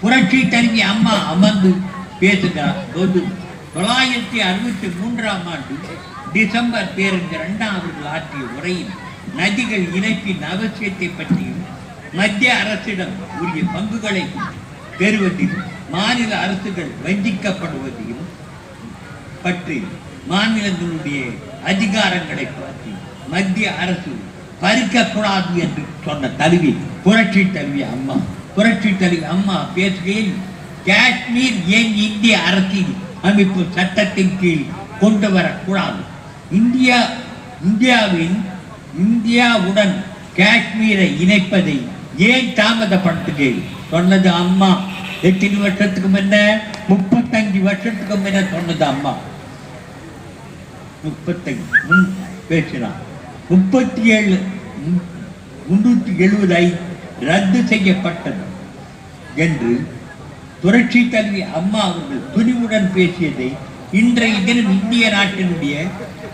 புரட்சி தலைவி அம்மா அமர்ந்து பேசுகிறார் போது 963 டிசம்பர் பேருந்து 2 அவர்கள் ஆற்றிய உரையில் நதிகள் இணைப்பின் அவசியத்தை பற்றியும் மத்திய அரசிடம் உரிய பங்குகளை பெறுவதில் மாநில அரசுகள் வஞ்சிக்கப்படுவதையும் பற்றி மாநிலங்களுடைய அதிகாரங்களை பற்றி மத்திய அரசு பறிக்கக்கூடாது என்று சொன்ன தலைவி புரட்சி தலைவி அம்மா. புரட்சி தலைவி அம்மா பேசுகையில் காஷ்மீர் ஏன் இந்திய அரசியல் அமைப்பு சட்டத்தின் கீழ் கொண்டு வரக்கூடாது, இந்தியாவுடன் காஷ்மீரை இணைப்பதை ஏன் தாமதப்படுத்துகிறேன் சொன்னது அம்மா. எத்தனை வருஷத்துக்கு முன்ன? 35 வருஷத்துக்கு முன்ன சொன்னது அம்மா. 35 பேசினார். 370 ரத்து செய்யப்பட்டது என்று புரட்சி தலைவி அம்மா அவர்கள் துணிவுடன் பேசியதை இன்றைய தினம் இந்திய நாட்டினுடைய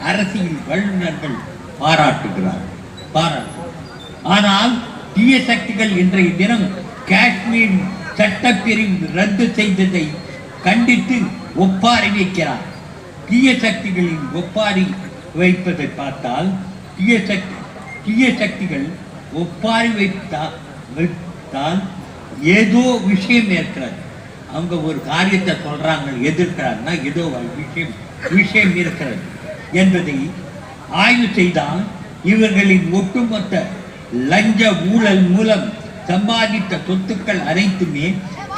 அரசியல் வல்லுநர்கள் பாராட்டுகிறார்கள். ஆனால் தீய சக்திகள் இன்றைய தினம் காஷ்மீர் சட்டப்பிரிவு ரத்து செய்ததை கண்டித்து ஒப்பாரி வைக்கிறார். தீய சக்திகளின் ஒப்பாரி வைப்பதை பார்த்தால் தீய சக்திகள் ஒப்பாரி வைத்தால் ஏதோ விஷயம் இருக்கிறது. அவங்க ஒரு காரியத்தை சொல்றாங்க, எதிர்க்கிறாங்கன்னா ஏதோ விஷயம் இருக்கிறது என்பதை ஆய்வு செய்தால் இவர்களின் ஒட்டுமொத்த லஞ்ச ஊழல் மூலம் சம்பாதித்த சொத்துக்கள் அனைத்துமே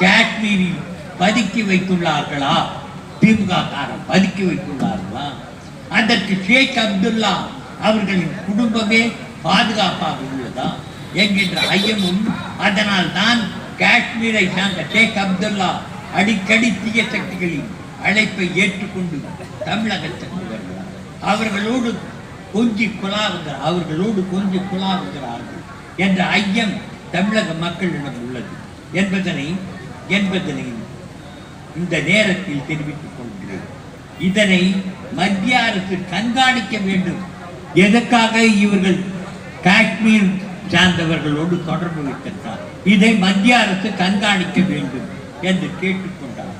காஷ்மீரில் பதுக்கி வைத்துள்ளார்களா, திமுக காரன் பதுக்கி வைத்துள்ளார்களா, அதற்கு ஷேக் அப்துல்லா அவர்களின் குடும்பமே பாதுகாப்பாக உள்ளதா என்கின்ற ஐயமும், அதனால் தான் காஷ்மீரை சார்ந்த ஷேக் அப்துல்லா அடிக்கடி தீய சக்திகளின் அழைப்பை ஏற்றுக்கொண்டு தமிழகத்திற்கு வருகிறார். அவர்களோடு கொஞ்சி குழாவுகிறார்கள் என்ற ஐயம் தமிழக மக்களிடம் உள்ளது என்பதனை இந்த நேரத்தில் தெரிவித்துக் கொள்கிறேன். இதனை மத்திய அரசு கண்காணிக்க வேண்டும். எதற்காக இவர்கள் காஷ்மீர் சார்ந்தவர்களோடு தொடர்பு வைத்திருக்கிறார், இதை மத்திய அரசு கண்காணிக்க வேண்டும் என்று கேட்டுக்கொண்டார்.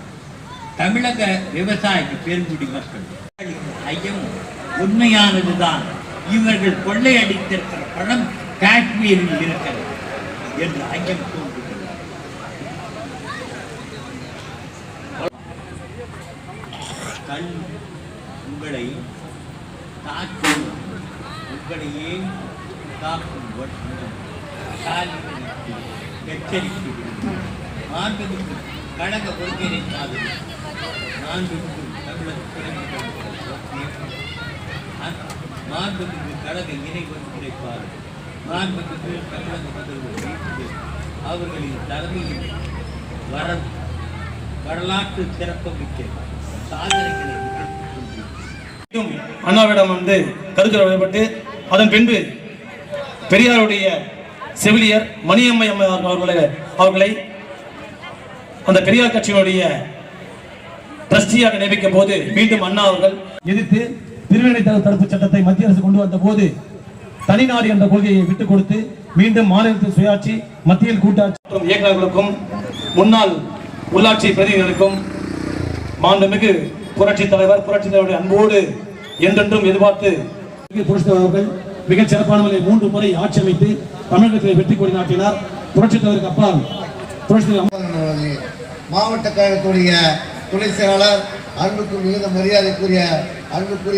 தமிழக விவசாய பெருங்குடி மக்கள் ஐயம் உண்மையானதுதான். இவர்கள் கொள்ளையடித்திருக்கிற பணம் காஷ்மீரில் இருக்கிறது என்று ஐயம் தோன்றுகிறது. உங்களையே தாக்கும் எச்சரிக்கை மாண்புமிகு கழக ஒருங்கிணைப்பாளர் மாண்புமிகு கழக இணை ஒருங்கிணைப்பாளர் மாண்புமிகு தமிழக முதல்வர் அவர்களின் தலைமையில் வரலாற்று சிறப்புமிக்க சாதனைகளை அண்ணாவிடம் கருத்து வழங்கப்பட்டு அதன் பின்பு பெரியாருடைய செவிலியர் மணியம்மை அவர்களை அந்த பெரியார் கட்சியினுடைய ட்ரஸ்டியாக நியமிக்கும் போது மீண்டும் அண்ணா அவர்கள் எதிர்த்து பிரிவினை தடுப்பு சட்டத்தை மத்திய அரசு கொண்டு வந்த போது தனிநாடு என்ற கொள்கையை விட்டுக் கொடுத்து மீண்டும் மாநிலத்தில் சுயாட்சி, மத்தியில் கூட்டாட்சி மற்றும் இயக்குநர்களுக்கும் முன்னாள் உள்ளாட்சி பிரதிநிதிகளுக்கும் மாண்புமிகு புரட்சித் தலைவருடைய அன்போடு என்றென்றும் எதிர்பார்த்து அவர்கள் மிகச் சிறப்பான 3 முறை ஆட்சி அமைத்து தமிழகத்தில் வெற்றி கொடி நாட்டினார். புரட்சித் தலைவருக்கு அப்பால் மாவட்ட கழகத்துடைய துணை செயலாளர் அன்புக்கு மிகுந்த மரியாதைக்குரிய